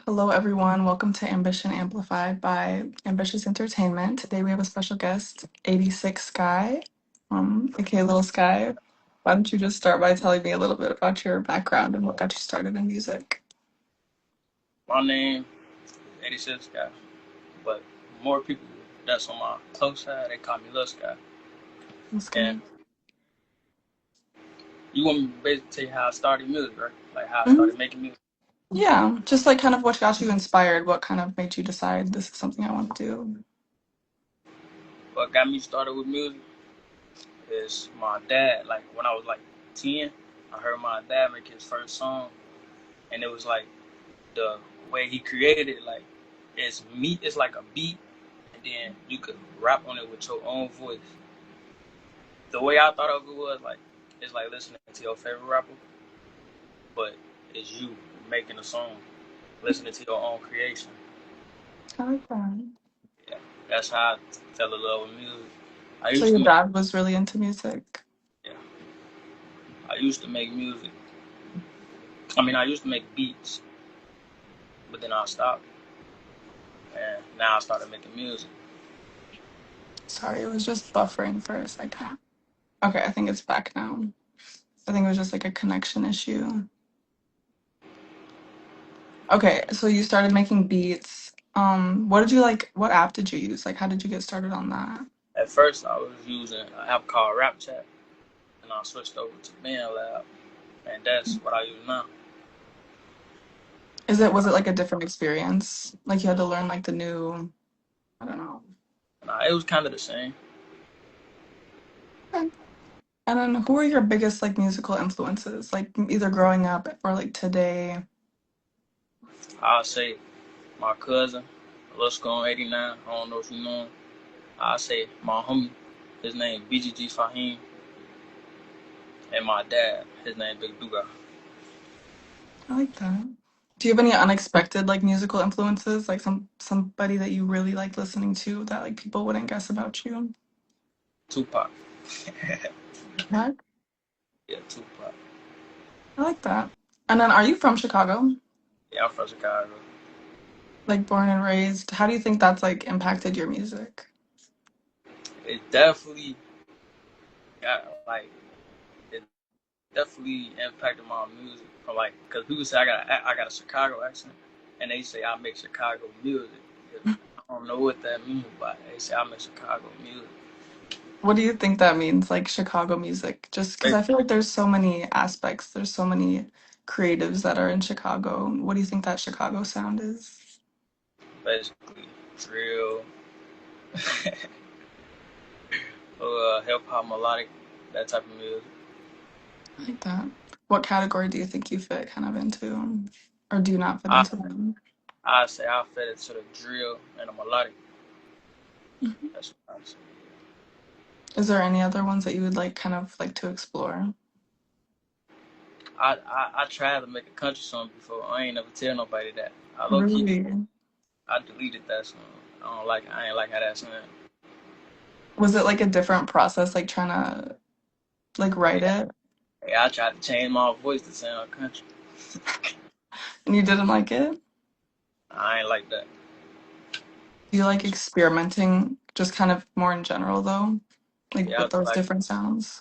Hello, everyone. Welcome to Ambition Amplified by Ambitious Entertainment. Today we have a special guest, 86 Sky, aka Little Sky. Why don't you just start by telling me a little bit about your background and what got you started in music? My name is 86 Guy, but more people that's on my close side, they call me Lil Sky. Little Sky. And you want me to basically tell you how I started music, right? Like how I Mhm. started making music. Yeah, just like kind of what got you inspired, what kind of made you decide this is something I want to do. What got me started with music is my dad. Like when I was like 10, I heard my dad make his first song, and it was like the way he created it, like it's like a beat, and then you could rap on it with your own voice. The way I thought of it was like it's like listening to your favorite rapper, but it's you making a song, listening to your own creation. I like that. Yeah, that's how I fell in love with music. I So used to your make, dad was really into music. yeah, I used to make music. I mean, I used to make beats, but then I stopped, and now I started making music. Sorry, it was just buffering for a second. Okay, I think it's back now. I think it was just like a connection issue. Okay, so you started making beats. What did you like? What app did you use? Like, how did you get started on that? At first, I was using an app called RapChat, and I switched over to BandLab, and that's what I use now. Was it like a different experience? Like you had to learn like the new, I don't know. Nah, it was kind of the same. Okay. And then who are your biggest like musical influences? Like either growing up or like today? I'll say my cousin, let's go on 89. I don't know if you know him. I'll say my homie, his name BGG Fahim, and my dad, his name Big Duga. I like that. Do you have any unexpected like musical influences? Like somebody that you really like listening to that like people wouldn't guess about you? Tupac. What? Yeah, Tupac. I like that. And then are you from Chicago? Yeah, I'm from Chicago. Like born and raised. How do you think that's like impacted your music? It definitely got like it definitely impacted my music from like because people say I got a Chicago accent and they say I make Chicago music. I don't know what that means, but they say I make Chicago music. What do you think that means, like Chicago music? Just because I feel like there's so many aspects, there's so many creatives that are in Chicago. What do you think that Chicago sound is? Basically, drill, hip hop, melodic, that type of music. I like that. What category do you think you fit kind of into, or do you not fit I into them? I say I fit it to the drill and the melodic. Mhm. That's what I say. Is there any other ones that you would like kind of like to explore? I tried to make a country song before. I ain't never tell nobody that. I low key Really? I deleted that song. I don't like. I ain't like how that sounded. Was it like a different process, like trying to like write Yeah, it yeah, I tried to change my voice to sound country. and you didn't like it? I ain't like that. Do you like experimenting just kind of more in general though? Like Yeah, I with do those like. different sounds?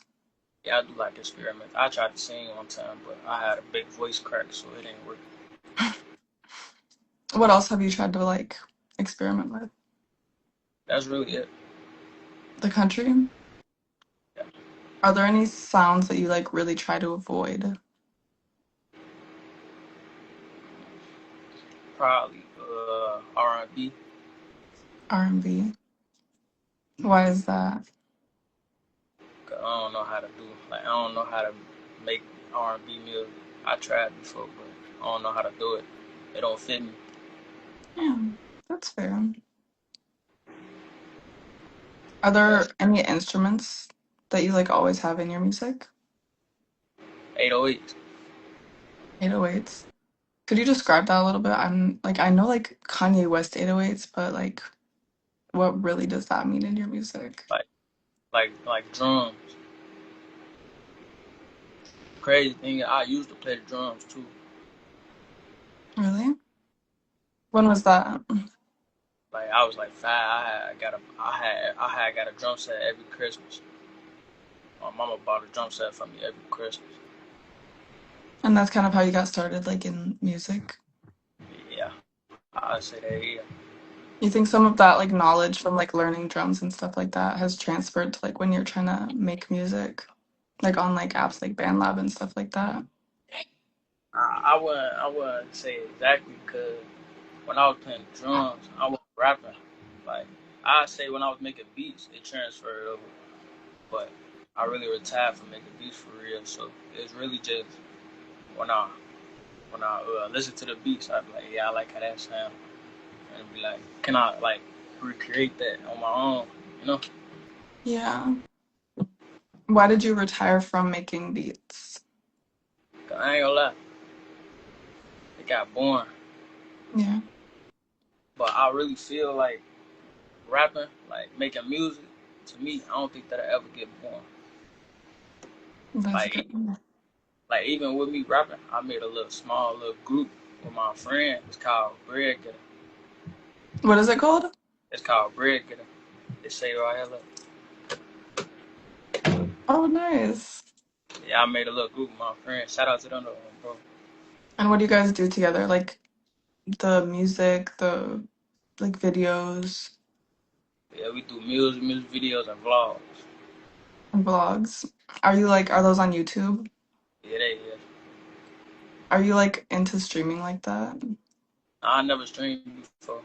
Yeah, I do like experiments. I tried to sing one time, but I had a big voice crack, so it didn't work. What else have you tried to like experiment with? That's really it. The country? Yeah. Are there any sounds that you like really try to avoid? Probably R&B. R&B. Why is that? I don't know how to do. Like I don't know how to make R&B music. I tried before, but I don't know how to do it. It don't fit me. Yeah, that's fair. Are That's there any instruments that you like always have in your music? 808. 808s. Could you describe that a little bit? I'm like I know like Kanye West 808s, but like what really does that mean in your music? Like like drums. Crazy thing, I used to play the drums too. Really? When was that? Like I was like 5. I had got a drum set every Christmas. My mama bought a drum set for me every Christmas. And that's kind of how you got started, like in music. Yeah, I say that. Yeah. You think some of that like knowledge from like learning drums and stuff like that has transferred to like when you're trying to make music, like on like apps like BandLab and stuff like that? I wouldn't say exactly because when I was playing drums, I was rapping. Like I say when I was making beats, it transferred over. But I really retired from making beats for real. So it's really just when I listen to the beats, I be like, yeah, I like how that sound, and be like, can I like recreate that on my own? You know? Yeah. Why did you retire from making beats? 'Cause I ain't gonna lie, it got boring. Yeah, But I really feel like rapping, like making music, to me, I don't think that'll ever get boring. that's Like good. like even with me rapping, I made a little group with my friend. It's called Bread Getter. What is it called? It's called Bread Getter. They say it right here. Look. Oh, nice. Yeah, I made a little group with my friend. Shout out to them, though, bro. And what do you guys do together? Like the music, the like videos Yeah, we do music videos, and vlogs. and vlogs. Are those on YouTube? Yeah, they yeah. Are you like into streaming like that? I never streamed before.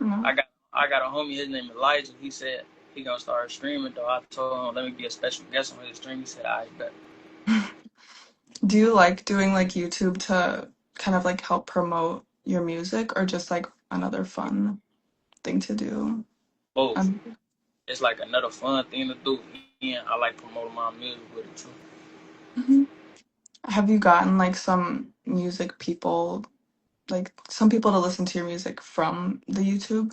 No. I got a homie. His name is Elijah. He said he gonna start streaming. Though I told him let me be a special guest on his stream. He said I bet. Do you like doing like YouTube to kind of like help promote your music or just like another fun thing to do? Both. Um, It's like another fun thing to do. And I like promoting my music with it too. mhm. Have you gotten like some music people, like some people to listen to your music from the YouTube?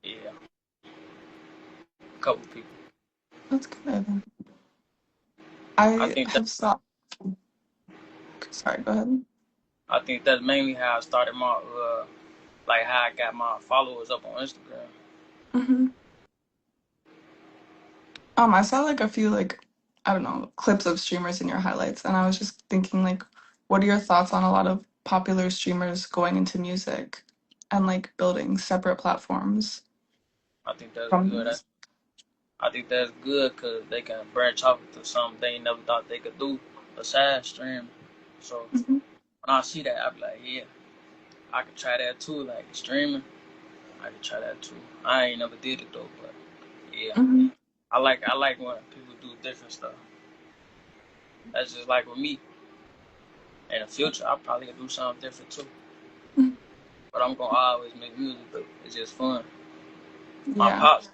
Yeah, a couple people. That's good. I I think that have saw. Sorry, go ahead. I think that's mainly how I started my like how I got my followers up on Instagram. Hmm. I saw like a few like I don't know clips of streamers in your highlights, and I was just thinking like, what are your thoughts on a lot of popular streamers going into music and like building separate platforms I think that's from good. music? I think that's good because they can branch off into something they never thought they could do besides streaming. So Hmm. when I see that, I be like, yeah, I could try that too. Like streaming, I could try that too. I ain't never did it though, but yeah, Hmm. I like when people do different stuff. That's just like with me. In the future, I probably could do something different too. But I'm gonna always make music though. It's just fun. My Yeah, pops,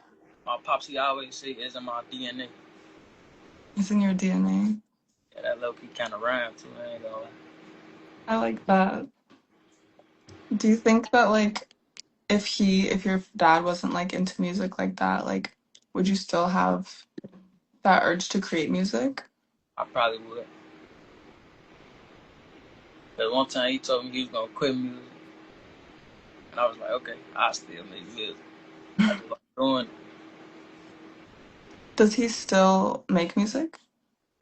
my pops, he always say it's in my DNA. it's in your DNA. Yeah, that low key kind of rhyme too. I ain't gonna lie. I like that. Do you think that like if your dad wasn't like into music like that, like would you still have that urge to create music? I probably would. But one time he told me he was gonna quit music, and I was like, okay, I still make music. I just like doing it. Does he still make music?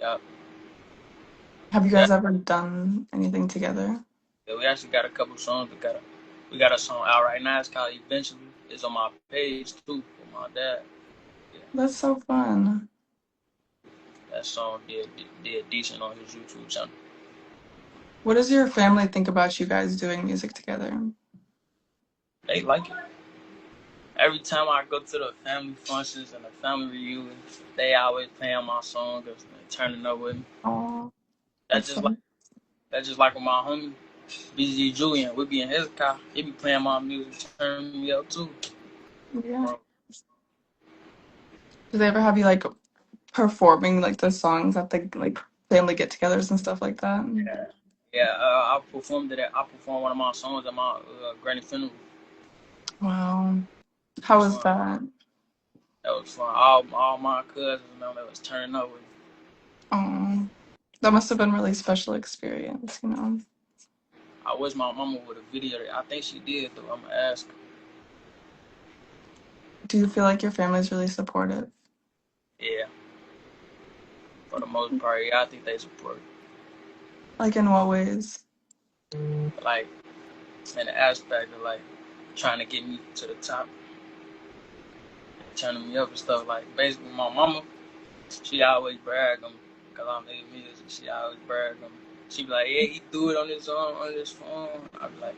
Yeah, Have you yeah, guys ever done anything together? yeah. We actually got a couple songs. We got a song out right now. It's called Eventually. It's on my page too with my dad. Yeah, That's so fun. that song did decent on his YouTube channel. What does your family think about you guys doing music together? They like it. Every time I go to the family functions and the family reunions, they always playing my song and turning up with me. Oh, That's that's just like so that's just like with my homie BG Julian. We be in his car. He be playing my music, turning me up too. yeah. Bro. Do they ever have you like performing like the songs at the like family get-togethers and stuff like that? Yeah, yeah. I performed it. I performed one of my songs at my granny funeral. Wow. That How was was fun. that? That was fun. All my cousins, man, that was turning up with me. Oh, that must have been really special experience, you know. I wish my mama would have videoed it. I think she did though. I'm gonna ask her. Do you feel like your family's really supportive? Yeah, for the most part, yeah, I think they support it. Like in what ways? Like in the aspect of like trying to get me to the top, turning me up and stuff. Like basically, my mama, she always brag on me because I made music. She always brag on me. She be like, "Yeah, he do it on his own, on his phone." I be like,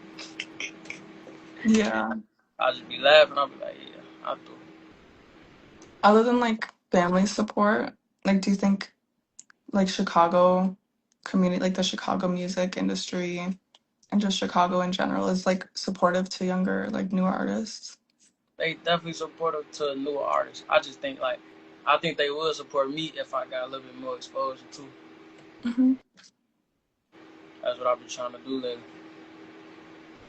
Yeah. I just be laughing. I be like, "Yeah, I do." Other than like family support, like do you think like Chicago community, like the Chicago music industry and just Chicago in general is like supportive to younger, like newer artists? They definitely supportive to newer artists. I just think like, I think they would support me if I got a little bit more exposure too. Hmm. That's what I've been trying to do lately.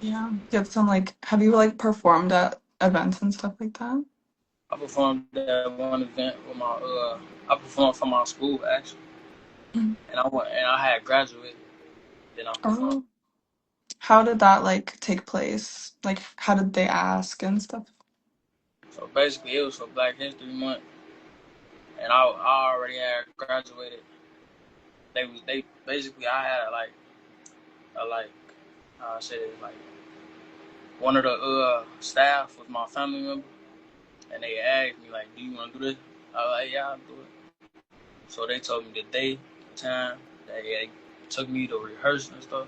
Yeah. Get some like, have you like performed at events and stuff like that? I performed at one event with my I performed for my school actually, Mhm. and I had graduated. Then I performed. Oh, how did that like take place? Like, how did they ask and stuff? So basically, it was for Black History Month, and I already had graduated. They basically I had like I said it like one of the staff was my family member, and they asked me like, "Do you want to do this?" I was like, "Yeah, I'll do it." So they told me the day, the time. They took me to rehearse and stuff,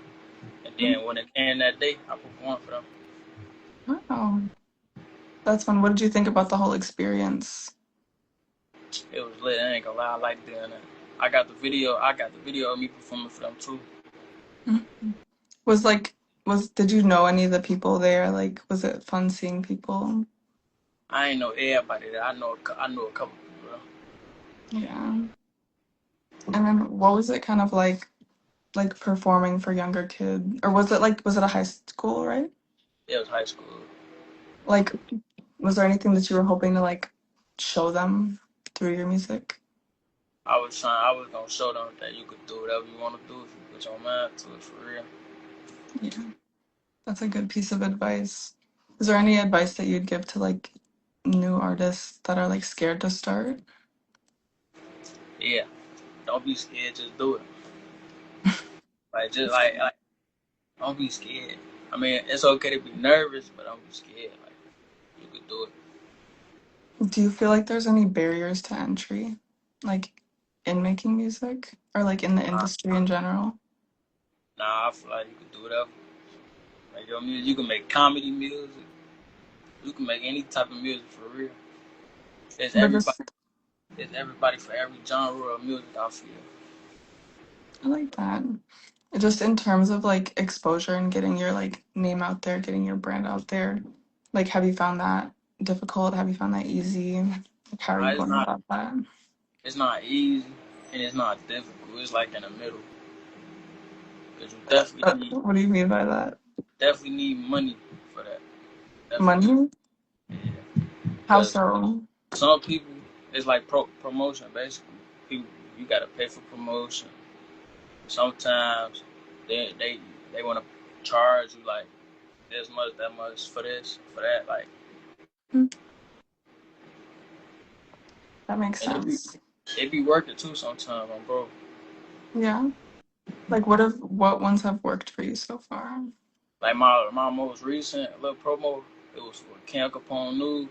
and Mhm. then when it came that day, I performed for them. Wow, that's fun. What did you think about the whole experience? It was lit. I ain't gonna lie, I like doing that. I got the video. I got the video of me performing for them too. Mhm. Was like, did you know any of the people there? Like, was it fun seeing people? I ain't know everybody there. I know a couple people. Yeah. And then what was it kind of like performing for younger kids? Or was it a high school, right? It was high school. Like, was there anything that you were hoping to like show them through your music? I was gonna show them that you could do whatever you want to do if you put your mind to it for real. Yeah, that's a good piece of advice. Is there any advice that you'd give to like new artists that are like scared to start? Yeah, don't be scared. Just do it. Like don't be scared. I mean, it's okay to be nervous, but don't be scared. Like you could do it. Do you feel like there's any barriers to entry, like in making music or like in the Nah, industry in general? nah, I feel like you could do whatever. Like your music, you can make comedy music. You can make any type of music for real. There's But everybody. just, There's everybody for every genre of music. I feel. I like that. Just in terms of like exposure and getting your like name out there, getting your brand out there, like have you found that difficult? Have you found that easy? Like how are Nah, you going about that? it's not easy and it's not difficult. It's like in the middle. Cause you definitely need What do you mean by that? definitely need money for that. Definitely need. Money? Yeah. How Cause so? some people it's like promotion basically. People you gotta pay for promotion. Sometimes they they want to charge you like this much, that much for this, for that. Like Hmm, that makes and sense. it be working too sometimes, bro. Yeah. Like what ones have worked for you so far? Like my most recent little promo, it was for Cam Capone News.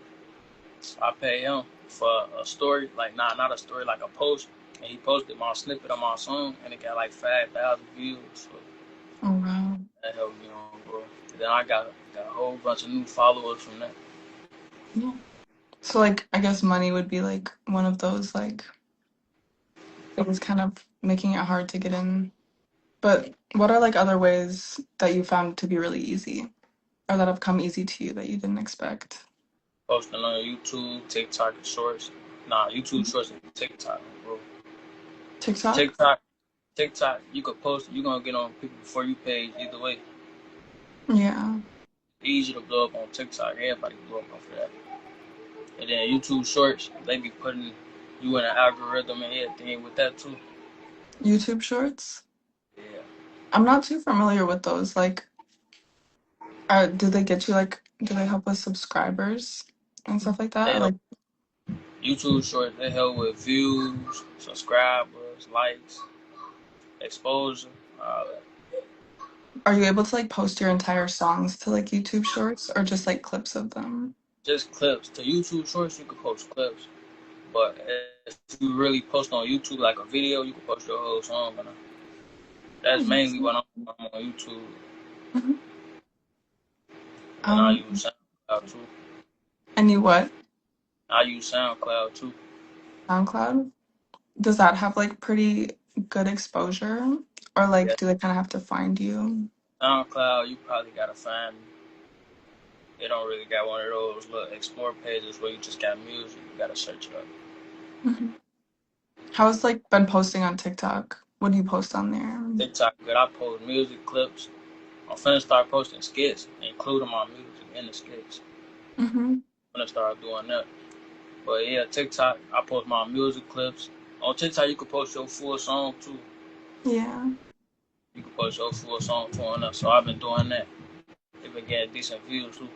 I paid him for a story, like not a story, like a post, and he posted my snippet of my song, and it got like 5,000 views. So Oh wow. that helped me on, bro. And then I got a whole bunch of new followers from that. Yeah. So like I guess money would be like one of those like things kind of making it hard to get in. But what are like other ways that you found to be really easy or that have come easy to you that you didn't expect? Posting on YouTube, TikTok, and Shorts. Nah, YouTube Shorts and TikTok, bro. TikTok? TikTok, TikTok, you could post, you gonna get on people before you page either way. Yeah. Easy to blow up on TikTok. Everybody blow up off of that. And then YouTube Shorts, they be putting you in an algorithm and everything with that too. YouTube Shorts? Yeah. I'm not too familiar with those. Like Do they get you like? Do they help with subscribers and stuff like that? They Or help like, YouTube Shorts. They help with views, subscribers, likes, exposure. Uh, are you able to like post your entire songs to like YouTube Shorts or just like clips of them? just clips. To YouTube Shorts, you can post clips. But if you really post on YouTube like a video, you can post your whole song. And that's mainly what I'm on YouTube. Mhm. And I Um, use SoundCloud too. and you what? I use SoundCloud too. SoundCloud? Does that have like pretty good exposure? Or Yeah, like do they kind of have to find you? SoundCloud, you probably gotta find me. They don't really got one of those little explore pages where you just got music. You gotta search it up. Mhm. How's like been posting on TikTok? What do you post on there? TikTok, good. I post music clips. I'm finna start posting skits, including my music in the skits. Hmm. I'm finna start doing that. But yeah, TikTok, I post my music clips. On TikTok, you can post your full song too. Yeah. You can post your full song too on there. So I've been doing that. They've been getting decent views too.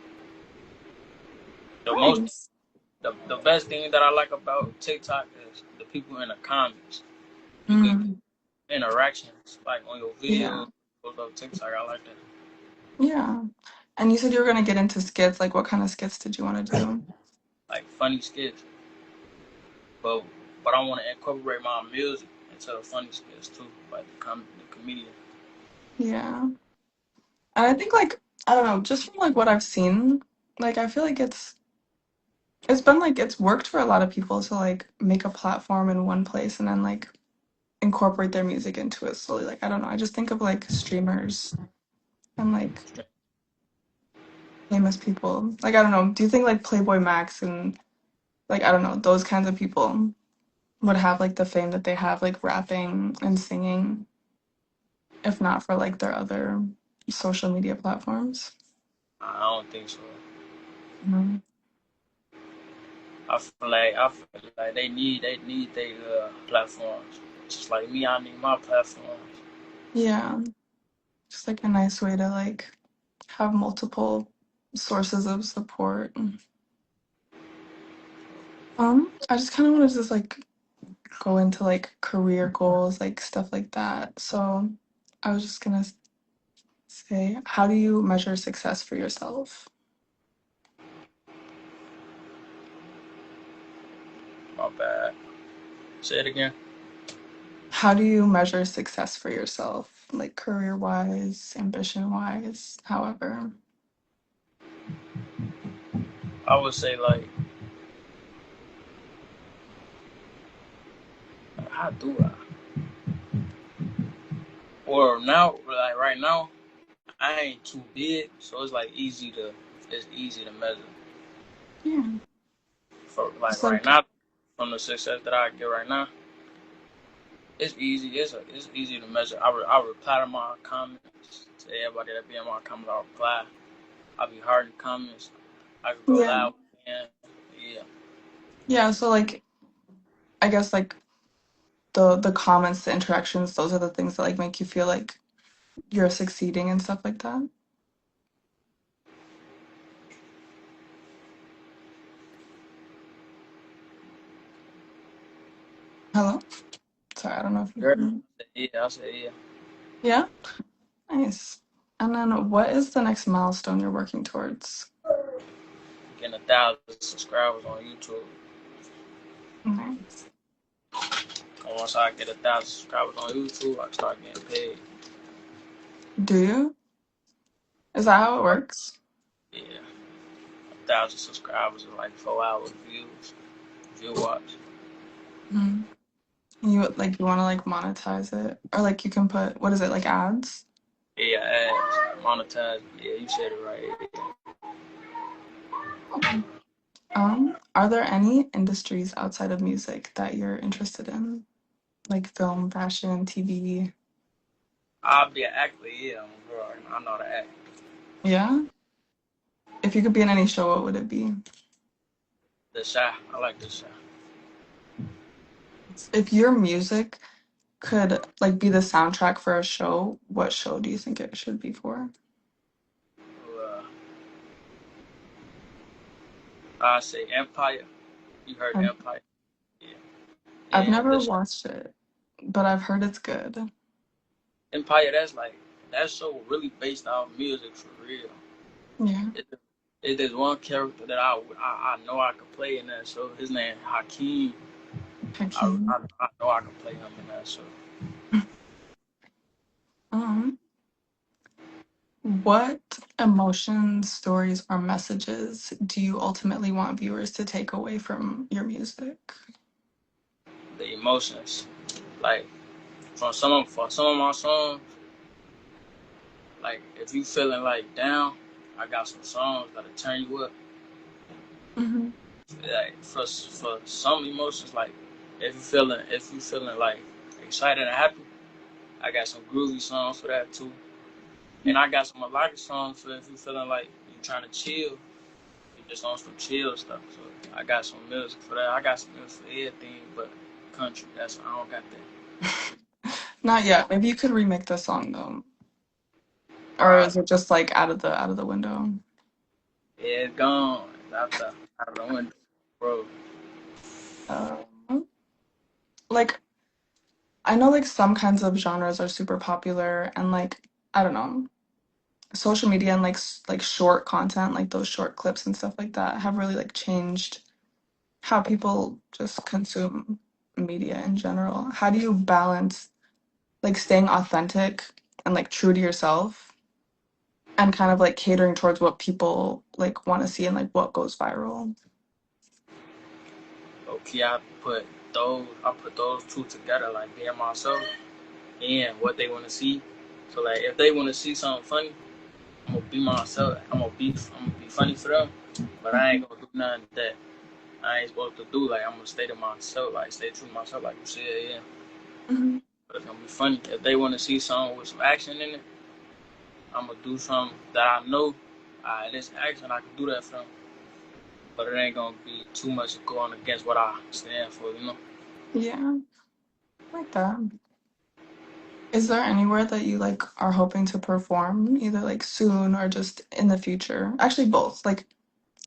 The most, Nice. the best thing that I like about TikTok is the people in the comments. You could Mm, get interactions like on your yeah. videos, post on TikTok. I like that. Yeah. And you said you were gonna get into skits. Like what kind of skits did you want to do? Like funny skits, but but I want to incorporate my music into the funny skits too, like the comedian. Yeah. And I think like I don't know, just from like what I've seen, like I feel like it's been like it's worked for a lot of people to like make a platform in one place and then like incorporate their music into it slowly. Like I don't know, I just think of like streamers and like famous people. Like I don't know, do you think like Playboy Max and like I don't know, those kinds of people would have like the fame that they have like rapping and singing if not for like their other social media platforms? I don't think so. Mhm. I feel like they need their platforms. Just like me, I need my platforms. Yeah, just like a nice way to like have multiple sources of support. I just kind of want to just like go into like career goals, like stuff like that. So I was just gonna say, how do you measure success for yourself? My bad. Say it again. How do you measure success for yourself, like career wise, ambition wise, however? I would say like, how do I? Or now, like right now, I ain't too big, so it's easy to measure. Yeah, For like just right like now, from the success that I get right now, it's easy. It's easy to measure. I reply to my comments to everybody that be in my comments. I reply. I be hard in comments. I could go yeah, loud. Yeah, yeah. yeah. So like I guess like the comments, the interactions, those are the things that like make you feel like you're succeeding and stuff like that. Hello? Sorry, I don't know if you Sure. heard me. Yeah, I say yeah. Yeah? Nice. And then what is the next milestone you're working towards? Getting 1,000 subscribers on YouTube. Nice. And once I get 1,000 subscribers on YouTube, I start getting paid. Do you? Is that how it works? Yeah, 1,000 subscribers is like 4 hours views. View watch. Mm. You like you want to like monetize it or like you can put what is it like ads? Yeah, ads, monetize. Yeah, you said it right. Mhm. Are there any industries outside of music that you're interested in? Like film, fashion, TV? I'll be an actor. Yeah, bro. I know how to act. Yeah? If you could be in any show, what would it be? The Shy. I like the Shy. If your music could like be the soundtrack for a show, what show do you think it should be for? I say Empire. You heard Um, Empire? Yeah. I've And never this watched it, but I've heard it's good. Empire, that's like that show really based off music for real. Yeah, It, there's one character that I know I could play in that show. His name Hakeem. Hakeem. I know I can play him in that show. Um, what emotions, stories, or messages do you ultimately want viewers to take away from your music? The emotions, like for some of my songs, like if you feeling like down, I got some songs that'll turn you up. Hmm. Like for some emotions, like if you feeling like excited and happy, I got some groovy songs for that too. And I got some melodic songs for if you feeling like you trying to chill, you just on some chill stuff. So I got some music for that. I got some music for everything but country. That's I don't got that. Not yet. Maybe you could remake the song though, or Alright, is it just like out of the window? yeah, it's gone. It's out the window, bro. Um, like I know like some kinds of genres are super popular and like I don't know, social media and like like short content, like those short clips and stuff like that have really like changed how people just consume media in general. How do you balance like staying authentic and like true to yourself and kind of like catering towards what people like want to see and like what goes viral? Okay, I put those two together, like being myself and what they want to see. So like if they want to see something funny, I'm gonna be myself. I'm gonna be funny for them, but I ain't gonna do nothing that I ain't supposed to do. Like I'm gonna stay to myself, like stay true to myself, like you said, yeah. Hmm. But it's gonna be funny if they want to see something with some action in it. I'm gonna do something that I know. This action I can do that for them, but it ain't gonna be too much going against what I stand for, you know. Yeah, like that. Is there anywhere that you like are hoping to perform, either like soon or just in the future? Actually, both. Like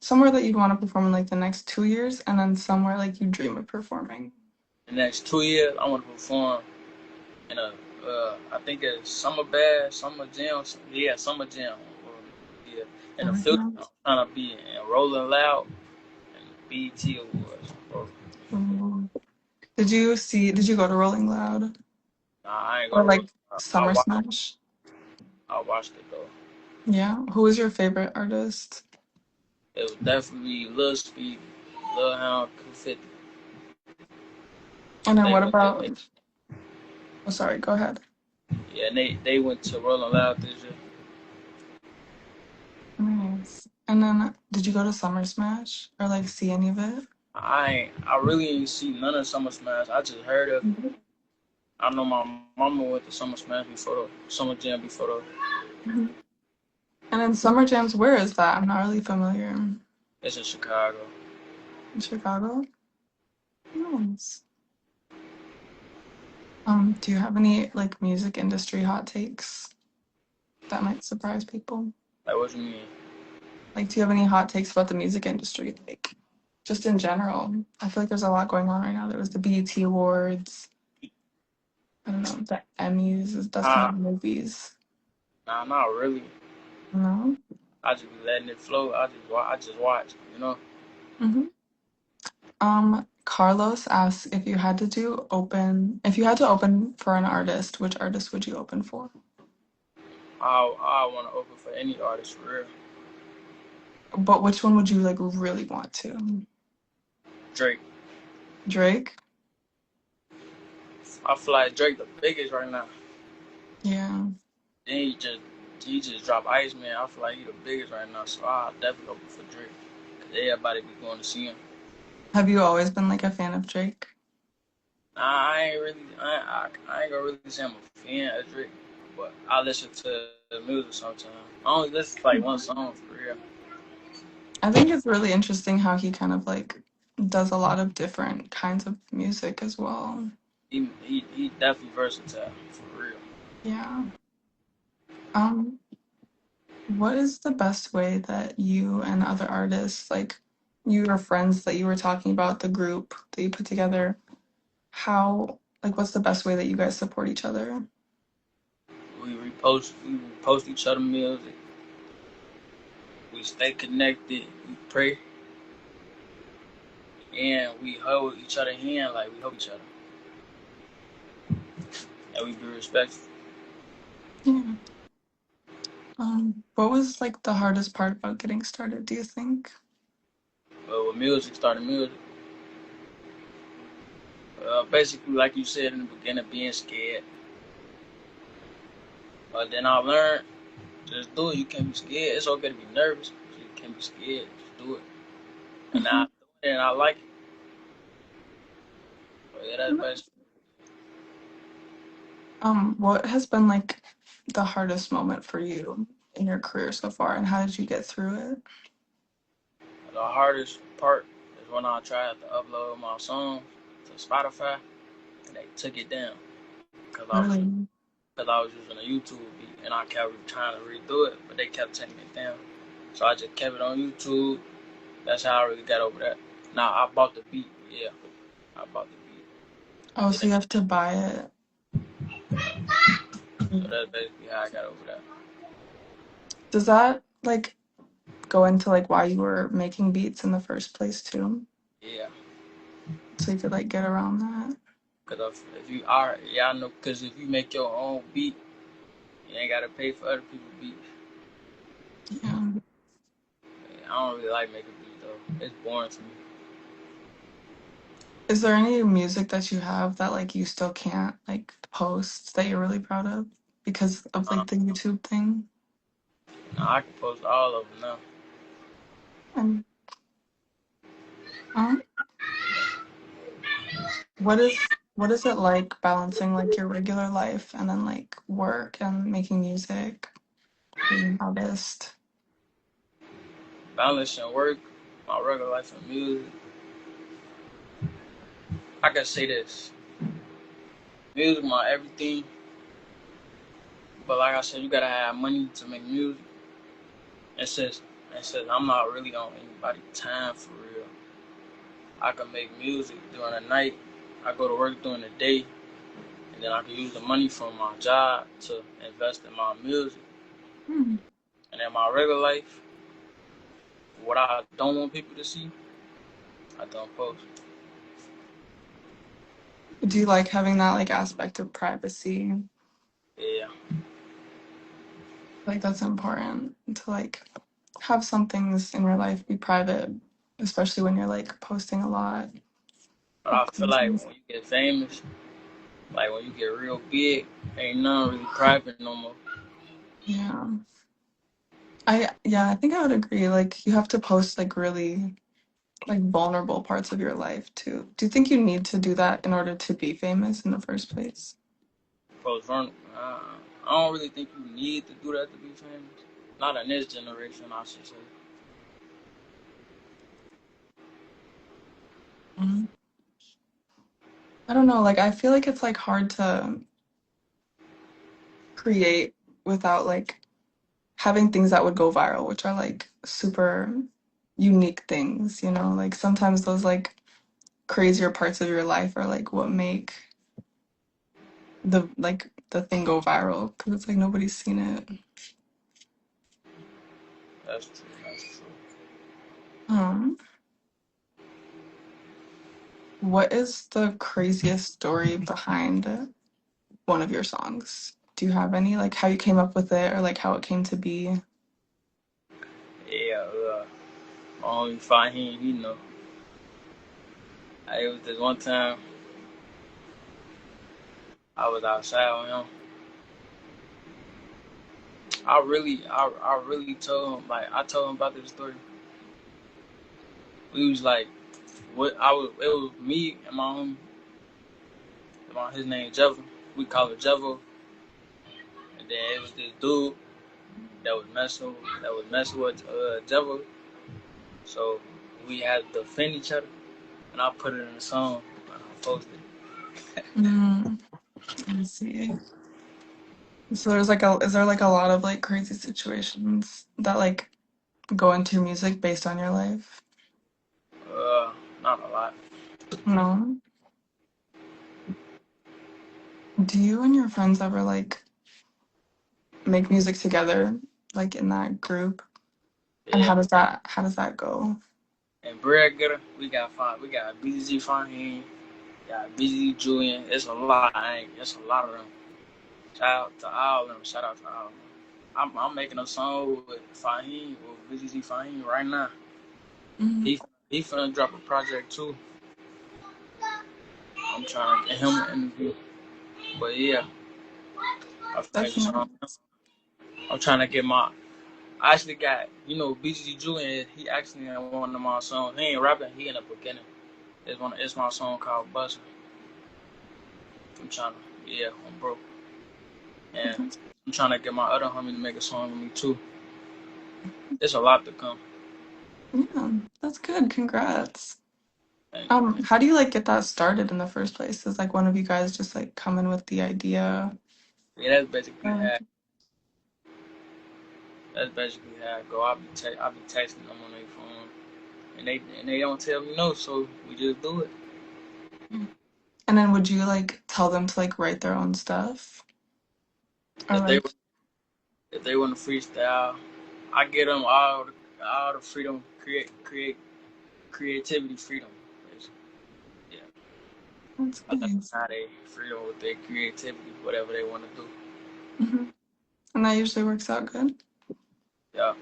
somewhere that you'd want to perform in like the next 2 years, and then somewhere like you dream of performing. The next 2 years, I want to perform in a, I think it's Summer Jam, yeah, Summer Jam, yeah. In the future, I'm SummerSlam. trying to be in Rolling Loud and BET Awards, bro. Ooh. Did you go to Rolling Loud Nah, I ain't or gonna roll. like I Summer watched, Smash? I watched it though. Yeah. Who is your favorite artist? It was definitely Lil Speed, Lil Hound, 250. And then They what went, about? Oh, sorry. Go ahead. yeah, and they went to Rolling Loud this year. Nice. And then did you go to Summer Smash or like see any of it? I really ain't see none of Summer Smash. I just heard of it. Mhm. I know my mama went to Summer Smash before the Summer Jam before the. Mhm. And then Summer Jams, where is that? I'm not really familiar. It's in Chicago. In Chicago? Nice. Do you have any like music industry hot takes that might surprise people? Like, what you mean? Like, do you have any hot takes about the music industry? Like, just in general. I feel like there's a lot going on right now. There was the BET Awards. I don't know, the Emmys. That's kind Nah, of movies. nah, not really. No? I just be letting it flow. I just watch. You know, Hmm. Carlos asks if you had to open for an artist, which artist would you open for? I want to open for any artist for real. But which one would you like really want to? Drake. Drake? I feel like Drake the biggest right now. Yeah. Then he just dropped Iceman. I feel like he the biggest right now. So I definitely open for Drake. Cause everybody be going to see him. Have you always been like a fan of Drake? Nah, I ain't really. I ain't gonna really say I'm a fan of Drake, but I listen to the music sometimes. I only listen to like one song for real. I think it's really interesting how he kind of like does a lot of different kinds of music as well. He definitely versatile for real. Yeah. Um, what is the best way that you and other artists like your friends that you were talking about, the group that you put together, how, like, what's the best way that you guys support each other? We repost each other music. We stay connected. We pray, and we hold each other hand like we help each other, and we be respectful. Yeah. What was like the hardest part about getting started, do you think? But with music, starting music, basically like you said in the beginning, being scared. But then I learned just do it. You can't be scared. It's okay to be nervous. But you can't be scared. Just do it. And now Mhm. I'm doing it and I like it. But yeah, that's basically What has been like the hardest moment for you in your career so far, and how did you get through it? the hardest part is when I tried to upload my songs to Spotify and they took it down because Really? I was using a YouTube beat and I kept trying to redo it, but they kept taking it down. So I just kept it on YouTube. That's how I really got over that. Now I bought the beat. Yeah, I bought the beat. Oh, It so you have to buy it. So that's basically how I got over that. Does that like go into like why you were making beats in the first place too? Yeah, So you could like get around that? because if you are, yeah, I know. Because if you make your own beat, you ain't gotta pay for other people's beats. Yeah. Yeah, I don't really like making beats though. It's boring to me. Is there any music that you have that like you still can't like post that you're really proud of because of Uh, like the YouTube thing? I can post all of them now. And um, what is it like balancing like your regular life and then like work and making music, being an artist? Balancing work, my regular life and music. I can say this: music, my everything. But like I said, you gotta have money to make music. It says, it says I'm not really on anybody's time for real. I can make music during the night. I go to work during the day, and then I can use the money from my job to invest in my music. Hmm. And in my regular life, what I don't want people to see, I don't post. Do you like having that like aspect of privacy? Yeah, Like that's important to like have some things in your life be private, especially when you're like posting a lot but of I feel like content. when you get famous, like when you get real big, ain't nothing really private no more. Yeah. I think I would agree. Like you have to post like really like vulnerable parts of your life too. Do you think you need to do that in order to be famous in the first place? Post run. I don't really think you need to do that to be famous. Not in this generation, I should say. Mhm. I don't know, like I feel like it's like hard to create without like having things that would go viral, which are like super unique things, you know? Like sometimes those like crazier parts of your life are like what make the thing go viral because it's like nobody's seen it. That's true. That's true. Um, what is the craziest story behind one of your songs? Do you have any like how you came up with it or like how it came to be? Yeah, only Fahim, it was this one time I was outside with him. I really told him, like, I told him about this story. We was like, it was me and my homie, his name Jevo. We call it Jevo. And then it was this dude that was messing with Jevo. So we had to defend each other, and I put it in a song and I posted it. Mm, I see. So there's like a is there like a lot of like crazy situations that like go into your music based on your life? not a lot. No. Do you and your friends ever like make music together, like in that group? And Yeah. how does that go? And Brad Getter, we got BZ Fahim, got BZ Julian. It's a lot. It's a lot of them. Shout out to all of them. Shout out to all of them. I'm making a song with Fahim, with BZ Fahim right now. Mm, He he finna drop a project too. I'm trying to get him an interview. But yeah, I that's finished a song. nice. I'm trying to get my. I actually got BG Julian. He actually in one of my songs. He ain't rapping. He in the beginning. It's my song called Buzzing. I'm trying to I'm broke and I'm trying to get my other homie to make a song with me too. There's a lot to come. Yeah, that's good. Congrats. Thank you. How do you like get that started in the first place? Is like one of you guys just like coming with the idea? Yeah, that's basically Or, how. That's basically how I go. I be texting them on their phone, and they don't tell me no, so we just do it. and then would you like tell them to like write their own stuff? Or If they like, if they want to freestyle, I get them all the freedom, creativity freedom. Yeah, that's I let them nice. have their freedom with their creativity, whatever they want to do. Hmm. And that usually works out good. Yeah.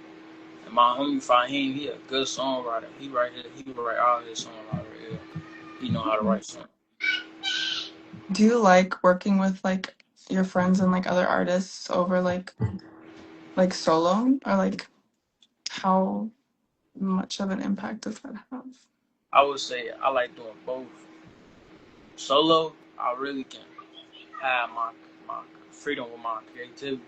And my homie Fahim, he a good songwriter. He write all his songs right here. He know how to write songs. Do you like working with like your friends and like other artists over like solo or like how much of an impact does that have? I would say I like doing both. Solo, I really can have my freedom with my creativity.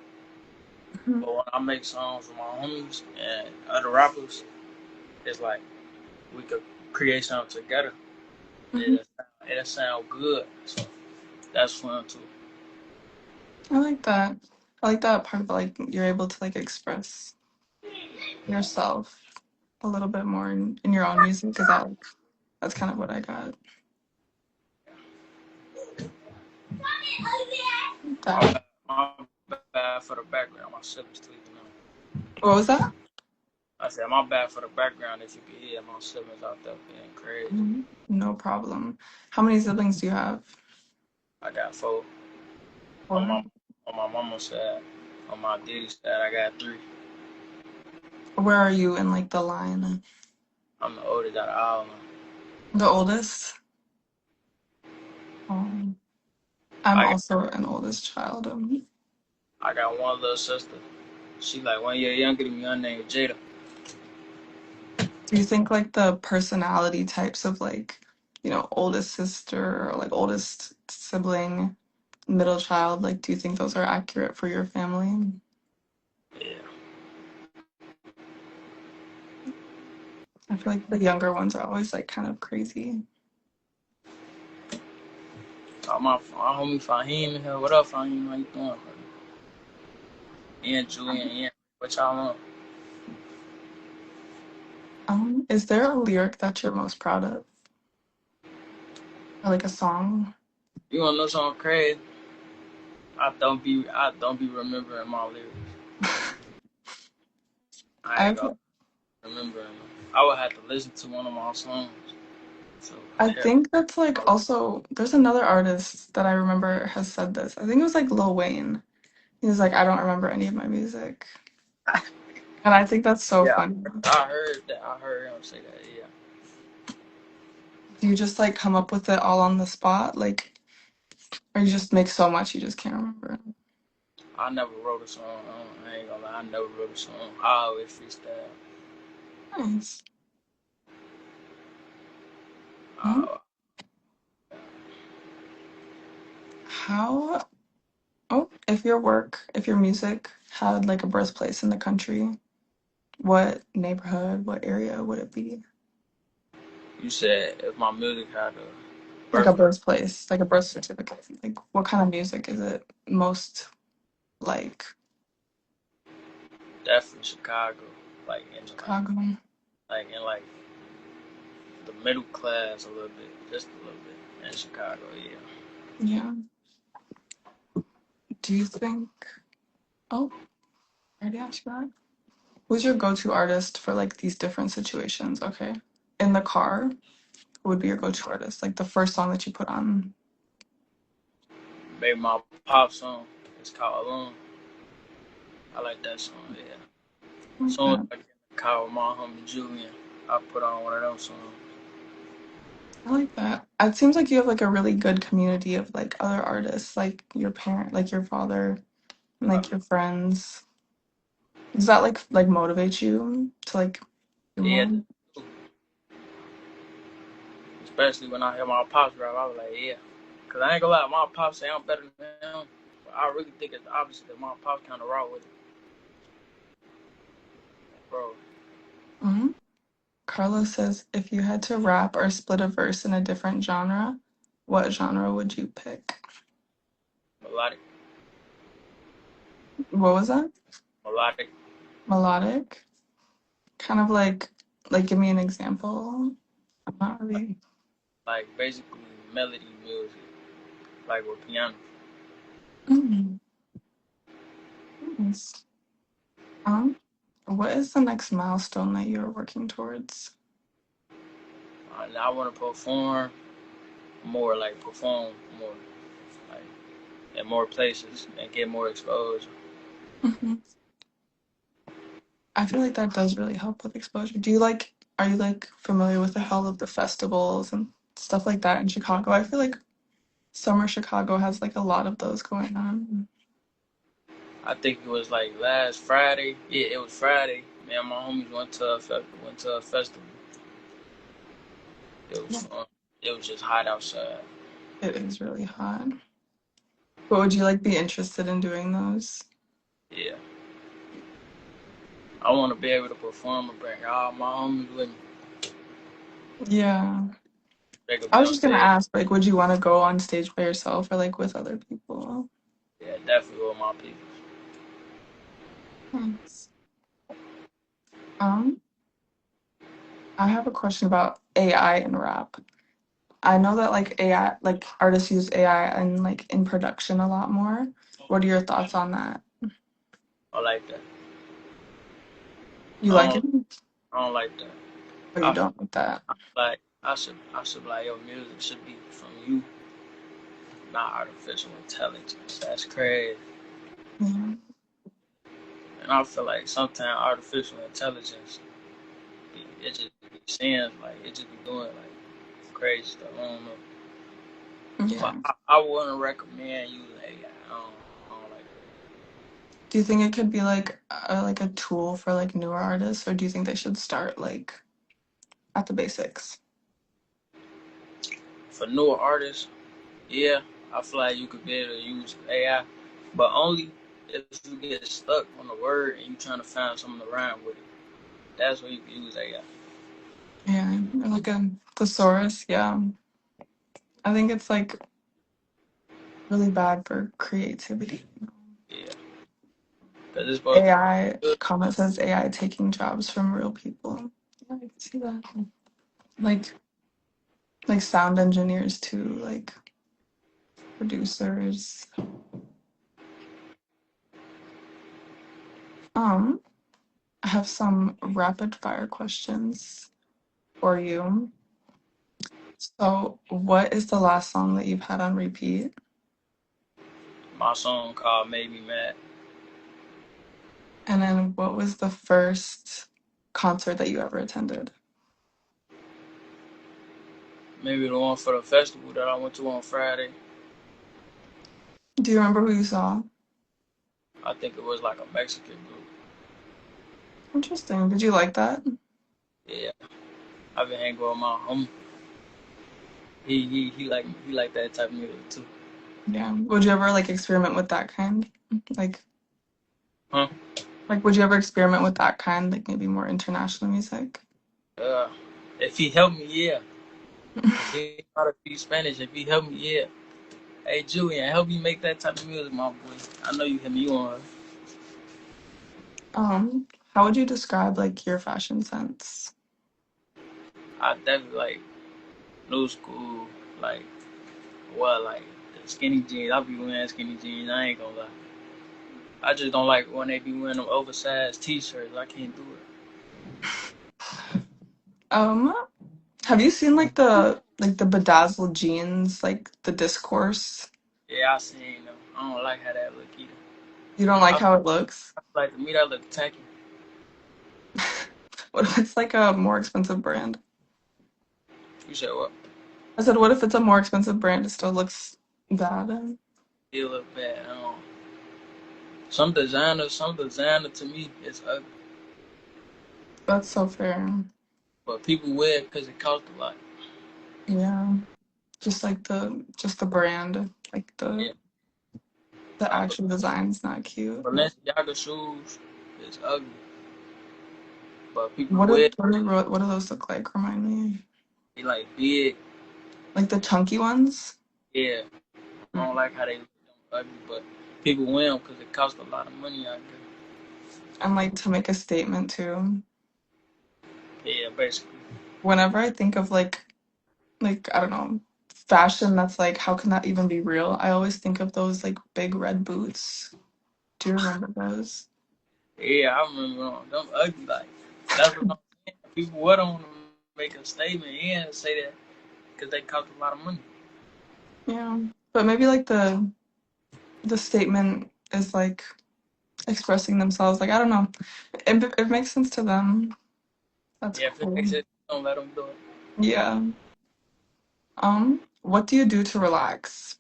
Mhm. But when I make songs with my homies and other rappers, it's like we could create something together. Mhm. It'll sound good. So that's fun too. I like that. I like that part of like you're able to like express yourself a little bit more in your own music because that's kind of what I got. My That bad, my bad for the background. My siblings sleeping now. what was that? I said my bad for the background. If you can hear my siblings out there being crazy. No problem. How many siblings do you have? I got four on Or my mama's side. On my daddy's side, I got three. where are you in like the line? I'm the oldest out of all of them. The oldest? Um, I'm I got also an oldest child. I got one little sister. She like 1 year younger than me. Her name is Jada. Do you think like the personality types of like, oldest sister or like oldest sibling, middle child, like do you think those are accurate for your family? Yeah. I feel like the younger ones are always like kind of crazy. My homie Fahim in here. What up, Fahim? How you doing, brother? Ian, Julian, Ian. What y'all on? Is there a lyric that you're most proud of? Or like a song? You wanna know something crazy? I don't be remembering my lyrics. I ain't I've gonna remember them. I would have to listen to one of my songs. So I yeah. think that's like also there's another artist that I remember has said this. I think it was like Lil Wayne. He was like, I don't remember any of my music. And I think that's so Yeah. funny. I heard that. I heard him say that. Yeah. Do you just like come up with it all on the spot? Like, or you just make so much you just can't remember? I never wrote a song. I ain't gonna lie. I never wrote a song. I always freestyle. Nice. Um, Uh, how, oh, if your music had like a birthplace in the country, what neighborhood, what area would it be? you said if my music had a Like a birthplace, birthplace, like a birth certificate. Like, what kind of music is it most like? definitely Chicago. Like in Chicago. like the middle class a little bit, just a little bit in Chicago. Yeah. Yeah. Do you think? Oh, I already asked you that. Who's your go-to artist for like these different situations? Okay. In the car, who would be your go-to artist? Like the first song that you put on. Maybe my pop song. It's called Alone. I like that song. Yeah. As soon as Okay. I get in the car with my homie Julian, I put on one of those songs. I like that. It seems like you have like a really good community of like other artists, like your parent, like your father, and Uh, like your friends. Does that like motivate you to like do yeah. more? Especially when I hear my pops rap, I was like, yeah. Cause I ain't gonna lie, my pops say I'm better than him. But I really think it's the opposite. That my pops kind of raw with it, bro. Hmm. Carlos says, if you had to rap or split a verse in a different genre, what genre would you pick? Melodic, What was that? melodic, Melodic? Kind of like give me an example. I'm not really. like basically melody music, like with piano. Mm, nice. What is the next milestone that you're working towards? And I want to perform more, like perform more, like in more places and get more exposure. Hmm. I feel like that does really help with exposure. Are you like familiar with like all of the festivals and stuff like that in Chicago? I feel like Summer Chicago has like a lot of those going on. I think it was like last Friday. Yeah, it was Friday. Me and my homies went to a festival. It was Yeah, fun. It was just hot outside. it is really hot. But would you like be interested in doing those? Yeah, I want to be able to perform and bring all my homies with me. Yeah. They could I be was on just gonna stage. ask, like, would you want to go on stage by yourself or like with other people? Yeah, definitely with my people. Nice. Um, I have a question about AI and rap. I know that like AI, like artists use AI and like in production a lot more. What are your thoughts on that? I like that. You I like it don't, I don't like that. or you I feel don't like that? like I should like your music should be from you, not artificial intelligence. That's crazy. Yeah. And I feel like sometimes artificial intelligence, it just be saying like it just be doing like crazy stuff. I don't know, but Yeah. I wouldn't recommend using AI. I don't like Do you think it could be like a tool for like newer artists, or do you think they should start like at the basics? that. For newer artists, yeah, I feel like you could be able to use AI, but only if you get stuck on the word and you trying to find something to rhyme with it. That's where you can use AI. Yeah, or like a thesaurus. Yeah, I think it's like really bad for creativity. Yeah, because it's supposed to be AI good. comment says AI taking jobs from real people. Yeah, I can see that. Like like sound engineers too, like producers. Um, I have some rapid fire questions for you. So, what is the last song that you've had on repeat? My song called "Made Me Mad." And then, what was the first concert that you ever attended? Maybe the one for the festival that I went to on Friday. Do you remember who you saw? I think it was like a Mexican group. Interesting. Did you like that? Yeah, I've been hanging with my homie. He like that type of music too. Yeah. Would you ever like experiment with that kind? Like, Huh? would you ever experiment with that kind, like maybe more international music? Uh, if he helped me, yeah. Cause he try to speak Spanish. If he helped me, yeah. Hey Julian, help me make that type of music, my boy. I know you hear me on. How would you describe like your fashion sense? I definitely like new school, like like the skinny jeans. I be wearing skinny jeans. I ain't gonna lie. I just don't like when they be wearing them oversized T-shirts. I can't do it. Um, have you seen like the bedazzled jeans, like the discourse? Yeah, I seen them. I don't like how that look either. You don't like I feel how it looks? like to me that look tacky. What if it's like a more expensive brand? You said what? I said, what if it's a more expensive brand? It still looks bad. It look bad. I don't. Some designer to me is ugly, That's so fair. but people wear it because it costs a lot. Yeah, just the brand, like the Yeah, the like actual design's not cute. Balenciaga shoes is ugly, but people What wear do it. what do those look like? Remind me. They like big. Like the chunky ones? Yeah, I don't Mm. like how they look ugly, but people wear them because it costs a lot of money out And like to make a statement too. there. Yeah, basically. Whenever I think of like I don't know, fashion that's like how can that even be real? I always think of those like big red boots. Do you remember those? Yeah, I remember them ugly. Like that's what I'm saying. People wear them to make a statement and say that because they cost a lot of money. Yeah. But maybe like the statement is like expressing themselves. Like I don't know. It makes sense to them. That's Yeah, if it cool. makes it, don't let them do it. Yeah. What do you do to relax?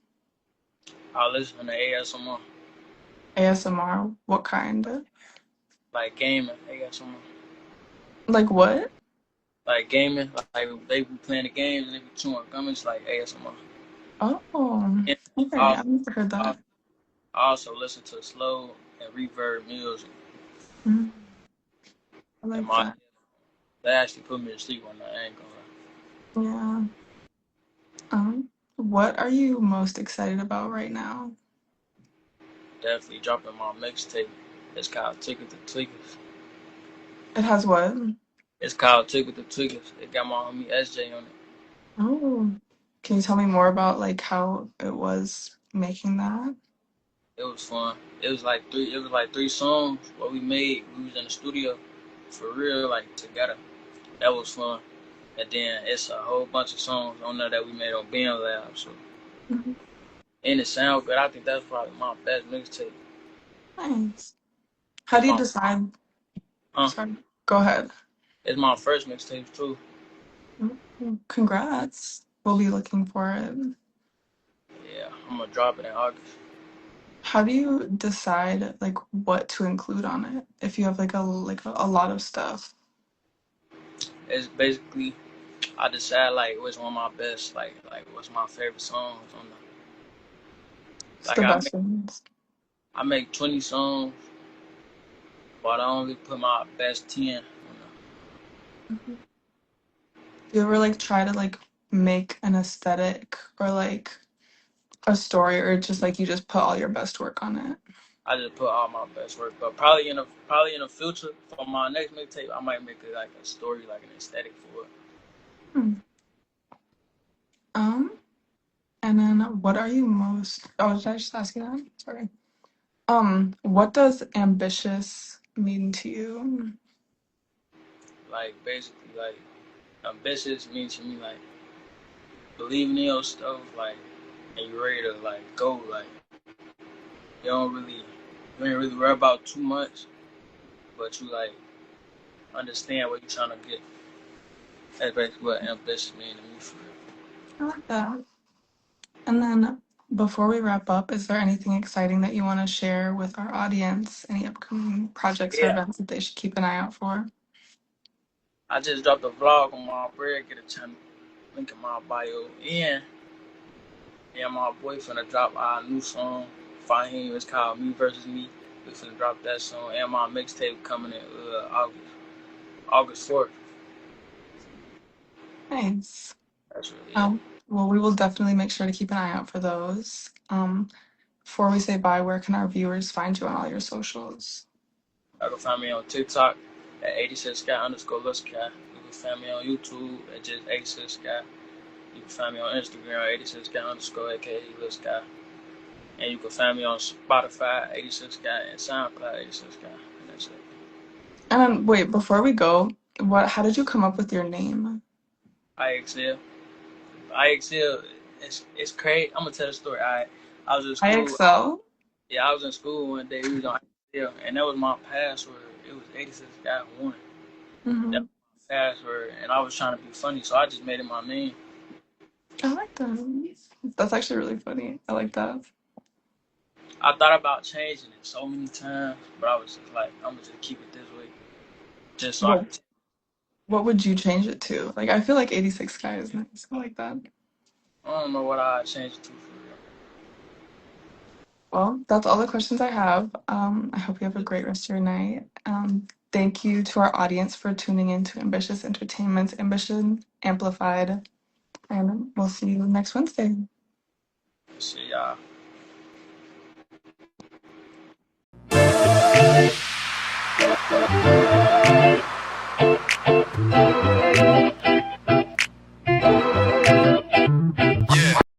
I listen to ASMR, ASMR? What kind? like gaming ASMR, Like what? like gaming, like they be playing the games and they be chewing gum. It's like ASMR. Oh, And okay. I, I've never heard I that. also listen to slow and reverb music, Mm, I and like my that. they actually put me to sleep one night. I ain't gonna lie. Yeah. What are you most excited about right now? Definitely dropping my mixtape. It's called Ticket to Tweakers. It has what? It's called Ticket to Tweakers. It got my homie SJ on it. Oh, can you tell me more about like how it was making that? It was fun. It was like three. It was like three songs. What we made. We was in the studio, for real, like together. That was fun. And then it's a whole bunch of songs on there that we made on BM Lab. So Mhm. and it sounds good. I think that's probably my best mixtape. Nice. How It's do you my decide? huh. Sorry, go ahead. It's my first mixtape too. Congrats. We'll be looking for it. Yeah, I'm gonna drop it in August. How do you decide like what to include on it if you have like a lot of stuff? It's basically I decide like what's one of my best, like what's my favorite songs on the. It's Like the best ones. I make 20 songs, but I only put my best 10 on Mhm. Do you ever like try to like make an aesthetic or like a story or just like you just put all your best work on it? I just put all my best work, but probably in the future for my next mixtape, I might make it like a story, like an aesthetic for it. Hmm. Um, and then what are you most oh did I just ask you that? Sorry. What does ambitious mean to you? Like basically, like ambitious means to me like believing in your stuff, like and you ready to like go, like you ain't really worry about too much, but you like understand what you're trying to get. That's basically what ambitious means to me for real. I like that. And then before we wrap up, is there anything exciting that you want to share with our audience? Any upcoming projects or Yeah, events that they should keep an eye out for? I just dropped a vlog on my Bread Get a channel, link in my bio, and yeah, my boyfriend to drop our new song. Fahim, it's called Me Versus Me. We finna drop that song and my mixtape coming in August 4th. Nice. That's really it. Well, we will definitely make sure to keep an eye out for those. Before we say bye, where can our viewers find you on all your socials? You can find me on TikTok at 86sky_Lil Sky. You can find me on YouTube at just 86 Sky. You can find me on Instagram 86 Sky underscore aka Lil Sky. And you can find me on Spotify 86 Sky and SoundCloud 86 Sky. And that's it. And then, wait, before we go, how did you come up with your name? IXL. IXL, it's crazy. I'm gonna tell the story. I was in school. IXL? Yeah, I was in school one day. We was on IXL, and that was my password. It was 86 Sky 1. That Mm-hmm. was my password, and I was trying to be funny, so I just made it my name. I like that. That's actually really funny. I like that. I thought about changing it so many times, but I was just like, I'm gonna just keep it this way, just so I What can. what would you change it to? Like, I feel like 86 Sky is nice. I like that. I don't know what I changed it to for real. Well, that's all the questions I have. I hope you have a great rest of your night. Thank you to our audience for tuning in to Ambitious Entertainment's Ambition Amplified, and we'll see you next Wednesday. See y'all.